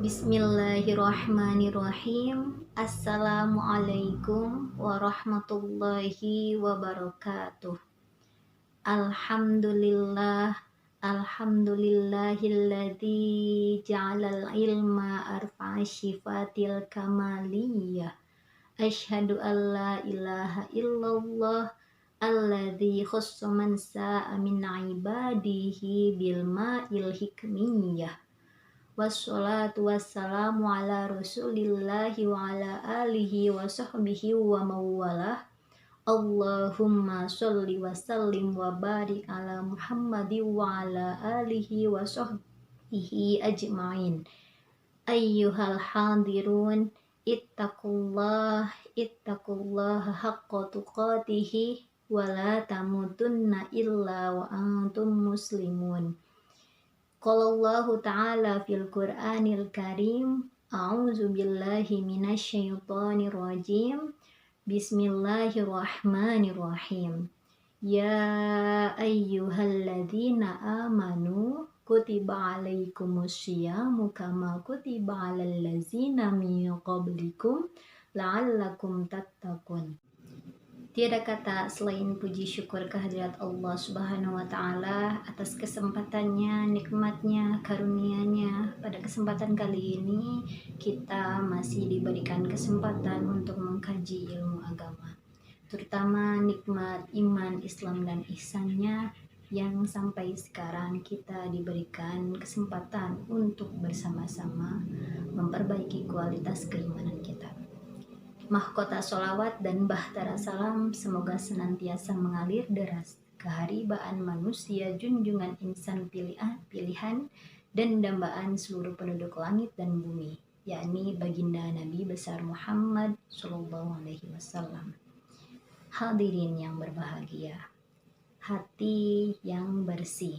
Bismillahirrahmanirrahim. Assalamualaikum warahmatullahi wabarakatuh. Alhamdulillah. Alhamdulillahilladzi ja'alal ilma arfa'a syifatil kamaliyah. Asyhadu an la ilaha illallah alladzi khassa man sa'a min ibadihi bil ma'il hikmiyah. Wassalatu wassalamu ala rasulillahi wa ala alihi wa sahbihi wa mawalah. Allahumma sholli wa sallim wa barik ala Muhammadin wa ala alihi wa sahbihi ajma'in. Ayyuhal hadirun, ittaqullaha haqqa tuqatihi wa la tamutunna illa wa antum muslimun. Qala Allahu ta'ala fil Qur'anil Karim, a'udzu billahi minasy syaithanir rajim. Bismillahirrahmanirrahim. Ya ayyuhalladzina amanu kutiba alaikumusyamu kama kutiba alal ladzina min qablikum la'allakum tattaqun. Tiada kata selain puji syukur kehadirat Allah Subhanahu wa Ta'ala atas kesempatannya, nikmatnya, karunia-Nya. Pada kesempatan kali ini kita masih diberikan kesempatan untuk mengkaji ilmu agama, terutama nikmat iman, Islam, dan ihsannya yang sampai sekarang kita diberikan kesempatan untuk bersama-sama memperbaiki kualitas keimanan kita. Mahkota sholawat dan bahtera salam semoga senantiasa mengalir deras keharibaan manusia junjungan insan pilihan dan dambaan seluruh penduduk langit dan bumi, yakni baginda Nabi besar Muhammad Sallallahu Alaihi Wasallam. Hadirin yang berbahagia, hati yang bersih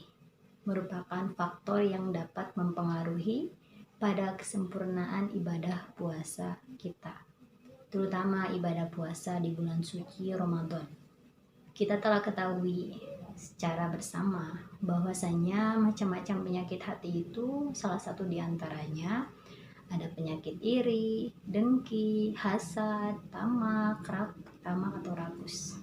merupakan faktor yang dapat mempengaruhi pada kesempurnaan ibadah puasa kita, terutama ibadah puasa di bulan suci Ramadan. Kita telah ketahui secara bersama bahwasanya macam-macam penyakit hati itu salah satu diantaranya ada penyakit iri, dengki, hasad, tamak atau rakus.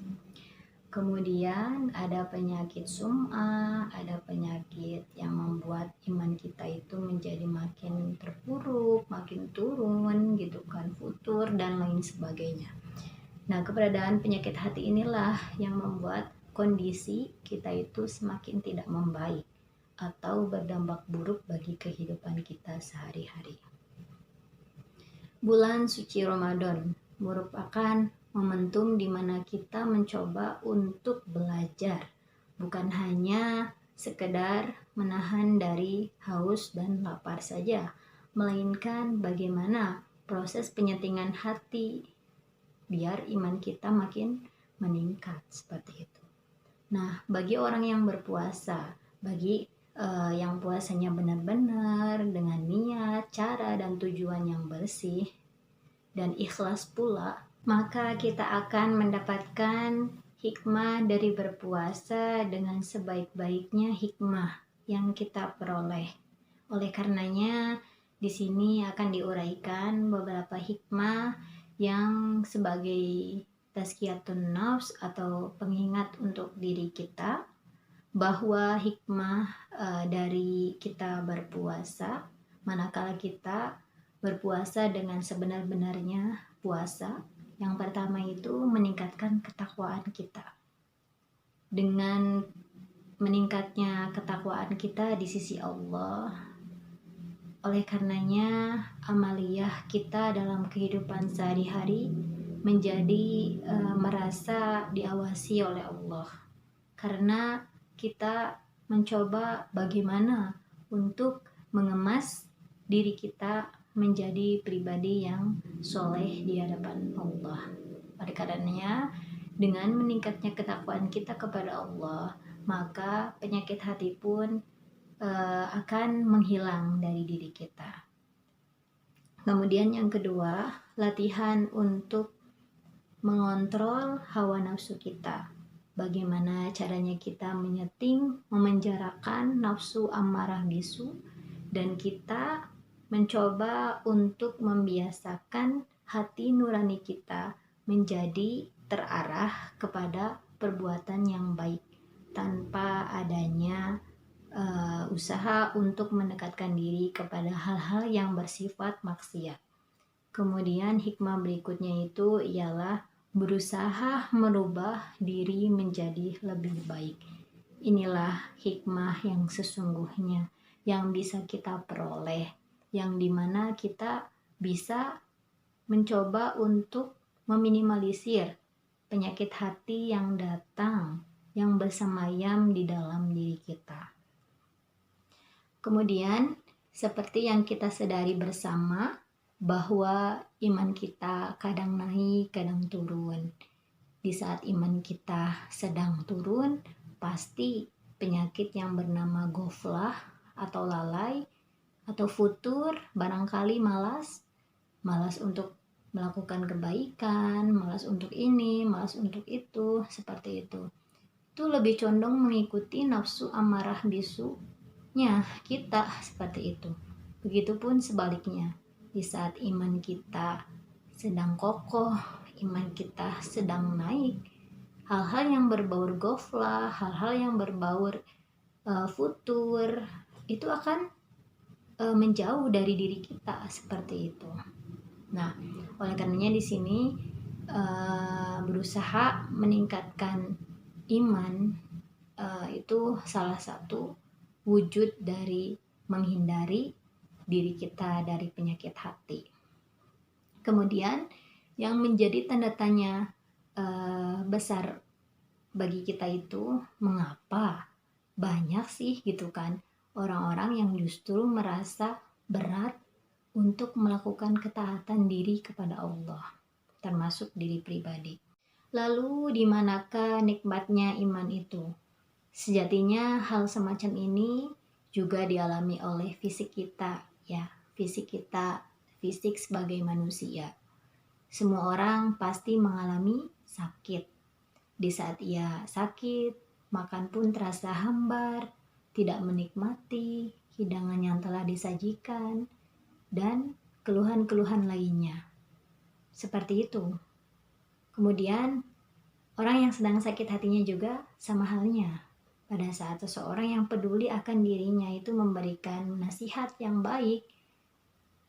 Kemudian ada penyakit sum'ah, ada penyakit yang membuat iman kita itu menjadi makin terpuruk, makin turun gitu kan, futur dan lain sebagainya. Nah, keberadaan penyakit hati inilah yang membuat kondisi kita itu semakin tidak membaik atau berdampak buruk bagi kehidupan kita sehari-hari. Bulan suci Ramadan merupakan momentum di mana kita mencoba untuk belajar, bukan hanya sekedar menahan dari haus dan lapar saja, melainkan bagaimana proses penyetingan hati biar iman kita makin meningkat seperti itu. Nah, bagi orang yang berpuasa, bagi yang puasanya benar-benar dengan niat, cara, dan tujuan yang bersih dan ikhlas pula, maka kita akan mendapatkan hikmah dari berpuasa dengan sebaik-baiknya hikmah yang kita peroleh. Oleh karenanya, di sini akan diuraikan beberapa hikmah yang sebagai tazkiyatun nafs atau pengingat untuk diri kita bahwa hikmah dari kita berpuasa, manakala kita berpuasa dengan sebenar-benarnya puasa. Yang pertama itu meningkatkan ketakwaan kita. Dengan meningkatnya ketakwaan kita di sisi Allah, oleh karenanya amaliyah kita dalam kehidupan sehari-hari menjadi merasa diawasi oleh Allah. Karena kita mencoba bagaimana untuk mengemas diri kita menjadi pribadi yang soleh di hadapan Allah. Oleh karenanya, dengan meningkatnya ketakwaan kita kepada Allah, maka penyakit hati pun akan menghilang dari diri kita. Kemudian yang kedua, latihan untuk mengontrol hawa nafsu kita. Bagaimana caranya kita menyeting, memenjarakan nafsu amarah bisu, dan kita mencoba untuk membiasakan hati nurani kita menjadi terarah kepada perbuatan yang baik tanpa adanya usaha untuk mendekatkan diri kepada hal-hal yang bersifat maksiat. Kemudian hikmah berikutnya itu ialah berusaha merubah diri menjadi lebih baik. Inilah hikmah yang sesungguhnya yang bisa kita peroleh, yang dimana kita bisa mencoba untuk meminimalisir penyakit hati yang datang, yang bersemayam di dalam diri kita. Kemudian, seperti yang kita sadari bersama, bahwa iman kita kadang naik, kadang turun. Di saat iman kita sedang turun, pasti penyakit yang bernama ghaflah atau lalai atau futur, barangkali malas untuk melakukan kebaikan, malas untuk ini, malas untuk itu, seperti itu. Itu lebih condong mengikuti nafsu amarah bisunya kita, seperti itu. Begitupun sebaliknya, di saat iman kita sedang kokoh, iman kita sedang naik, hal-hal yang berbaur ghaflah, hal-hal yang berbaur futur, itu akan menjauh dari diri kita, seperti itu. Nah, oleh karenanya di sini berusaha meningkatkan iman itu salah satu wujud dari menghindari diri kita dari penyakit hati. Kemudian yang menjadi tanda tanya besar bagi kita itu, mengapa banyak sih gitu kan orang-orang yang justru merasa berat untuk melakukan ketaatan diri kepada Allah, termasuk diri pribadi. Lalu di manakah nikmatnya iman itu? Sejatinya hal semacam ini juga dialami oleh fisik kita, ya, fisik sebagai manusia. Semua orang pasti mengalami sakit. Di saat ia sakit, makan pun terasa hambar, tidak menikmati hidangan yang telah disajikan, dan keluhan-keluhan lainnya. Seperti itu. Kemudian, orang yang sedang sakit hatinya juga sama halnya. Pada saat seseorang yang peduli akan dirinya itu memberikan nasihat yang baik,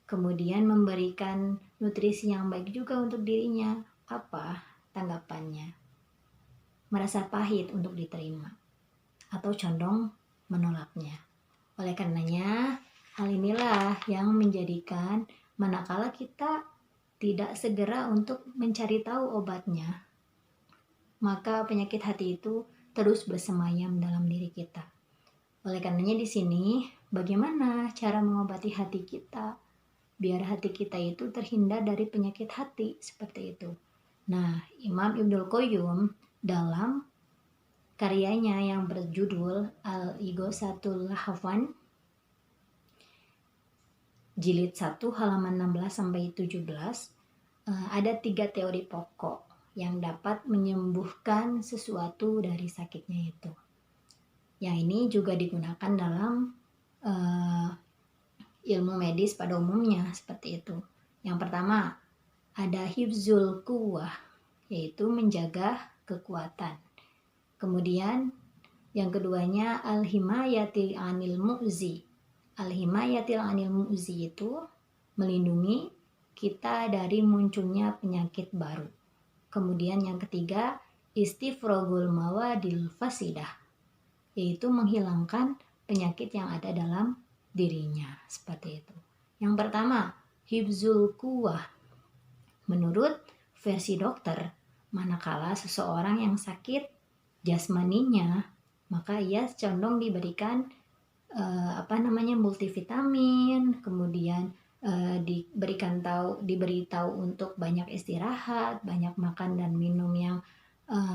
kemudian memberikan nutrisi yang baik juga untuk dirinya, apa tanggapannya? Merasa pahit untuk diterima, atau condong menolaknya. Oleh karenanya, hal inilah yang menjadikan manakala kita tidak segera untuk mencari tahu obatnya, maka penyakit hati itu terus bersemayam dalam diri kita. Oleh karenanya di sini, bagaimana cara mengobati hati kita biar hati kita itu terhindar dari penyakit hati seperti itu. Nah, Imam Ibnul Qayyum dalam karyanya yang berjudul Al-Ighosatul Lahfan jilid 1 halaman 16 sampai 17 ada 3 teori pokok yang dapat menyembuhkan sesuatu dari sakitnya itu. Yang ini juga digunakan dalam ilmu medis pada umumnya seperti itu. Yang pertama, ada hifzul quwwah, yaitu menjaga kekuatan. Kemudian yang keduanya al-himayatil anil mu'zi. Al-himayatil anil mu'zi itu melindungi kita dari munculnya penyakit baru. Kemudian yang ketiga, istifrogul mawadil fasidah, yaitu menghilangkan penyakit yang ada dalam dirinya, seperti itu. Yang pertama, hifzul quwwah. Menurut versi dokter, manakala seseorang yang sakit jasmaninya, maka ia condong diberikan multivitamin, kemudian diberitahu untuk banyak istirahat, banyak makan dan minum yang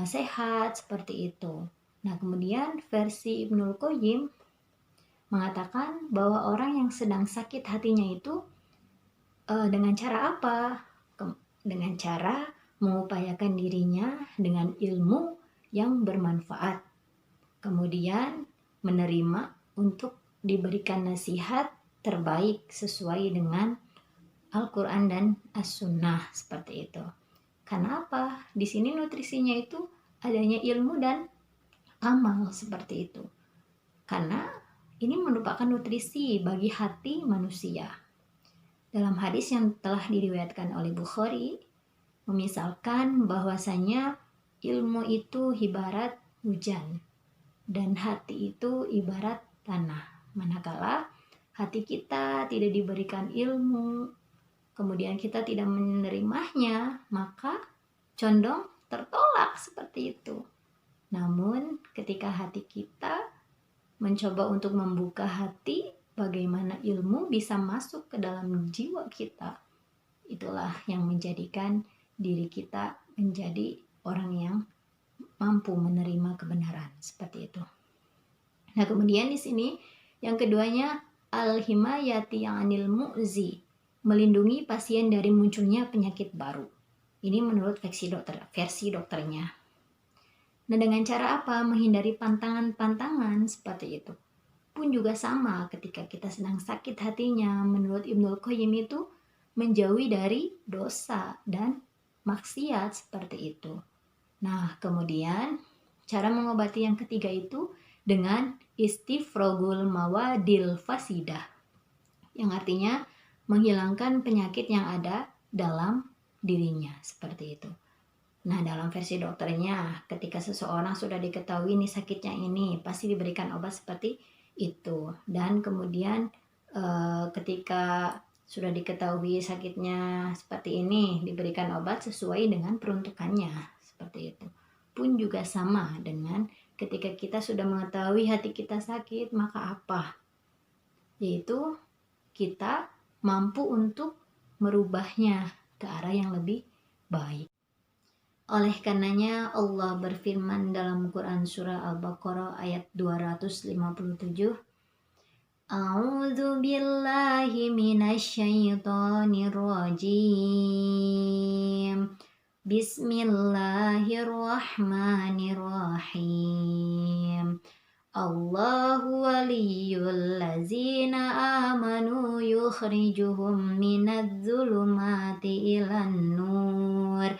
sehat, seperti itu. Nah, kemudian versi Ibnul Qayyim mengatakan bahwa orang yang sedang sakit hatinya itu dengan cara apa? Dengan cara mengupayakan dirinya dengan ilmu yang bermanfaat. Kemudian menerima untuk diberikan nasihat terbaik sesuai dengan Al-Quran dan As-Sunnah, seperti itu. Karena apa? Di sini nutrisinya itu adanya ilmu dan amal, seperti itu. Karena ini merupakan nutrisi bagi hati manusia. Dalam hadis yang telah diriwayatkan oleh Bukhari, memisalkan bahwasanya ilmu itu ibarat hujan dan hati itu ibarat tanah. Manakala hati kita tidak diberikan ilmu, kemudian kita tidak menerimanya, maka condong tertolak seperti itu. Namun ketika hati kita mencoba untuk membuka hati, bagaimana ilmu bisa masuk ke dalam jiwa kita, itulah yang menjadikan diri kita menjadi orang yang mampu menerima kebenaran, seperti itu. Nah, kemudian di sini yang keduanya al-himayati 'anil mu'zi, melindungi pasien dari munculnya penyakit baru. Ini menurut versi dokternya. Nah, dengan cara apa? Menghindari pantangan-pantangan seperti itu. Pun juga sama ketika kita sedang sakit hatinya, menurut Ibnul Qayyim itu menjauhi dari dosa dan maksiat, seperti itu. Nah, kemudian cara mengobati yang ketiga itu dengan istifrogul mawadil fasidah, yang artinya menghilangkan penyakit yang ada dalam dirinya, seperti itu. Nah, dalam versi dokternya, ketika seseorang sudah diketahui ini sakitnya ini, pasti diberikan obat seperti itu. Dan kemudian ketika sudah diketahui sakitnya seperti ini, diberikan obat sesuai dengan peruntukannya, seperti itu. Pun juga sama dengan ketika kita sudah mengetahui hati kita sakit, maka apa? Yaitu kita mampu untuk merubahnya ke arah yang lebih baik. Oleh karenanya Allah berfirman dalam Quran surah Al-Baqarah ayat 257, A'udzu billahi minasyaitonir rajim. Bismillahirrahmanirrahim. Allahu waliyul ladzina amanu yukhrijuhum minadh-dhulumati ilan nur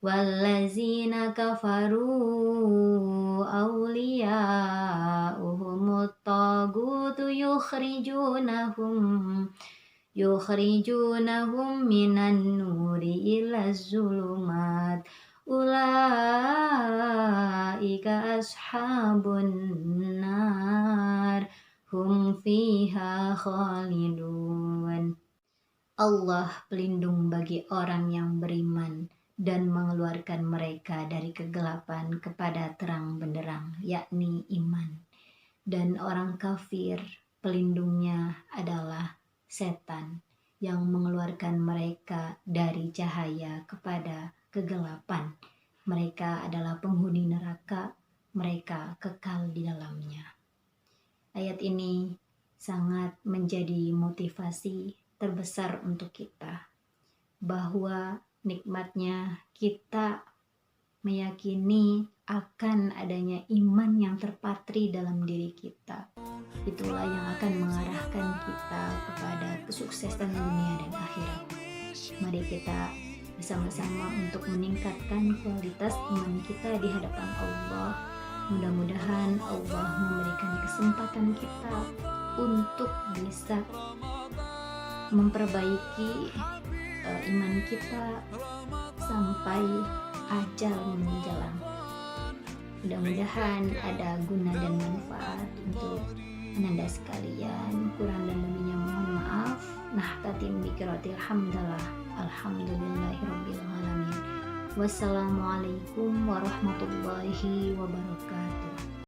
wallazina kafaru awliya'uhumut tagutu yukhrijunahum minan nuri ilaz zulumat ulaika ashabun nar hum fiha khalidun. Allah pelindung bagi orang yang beriman dan mengeluarkan mereka dari kegelapan kepada terang benderang, yakni iman. Dan orang kafir pelindungnya adalah setan yang mengeluarkan mereka dari cahaya kepada kegelapan. Mereka adalah penghuni neraka, mereka kekal di dalamnya. Ayat ini sangat menjadi motivasi terbesar untuk kita, bahwa nikmatnya kita meyakini akan adanya iman yang terpatri dalam diri kita. Itulah yang akan mengarahkan kita kepada kesuksesan dunia dan akhirat. Mari kita bersama-sama untuk meningkatkan kualitas iman kita di hadapan Allah. Mudah-mudahan Allah memberikan kesempatan kita untuk bisa memperbaiki iman kita sampai ajal menjelang. Mudah-mudahan ada guna dan manfaat untuk Ananda sekalian. Kurang dan lebihnya mohon maaf. Nahtatim bikiratil hamdalah. Alhamdulillahirabbil alamin. Wassalamualaikum warahmatullahi wabarakatuh.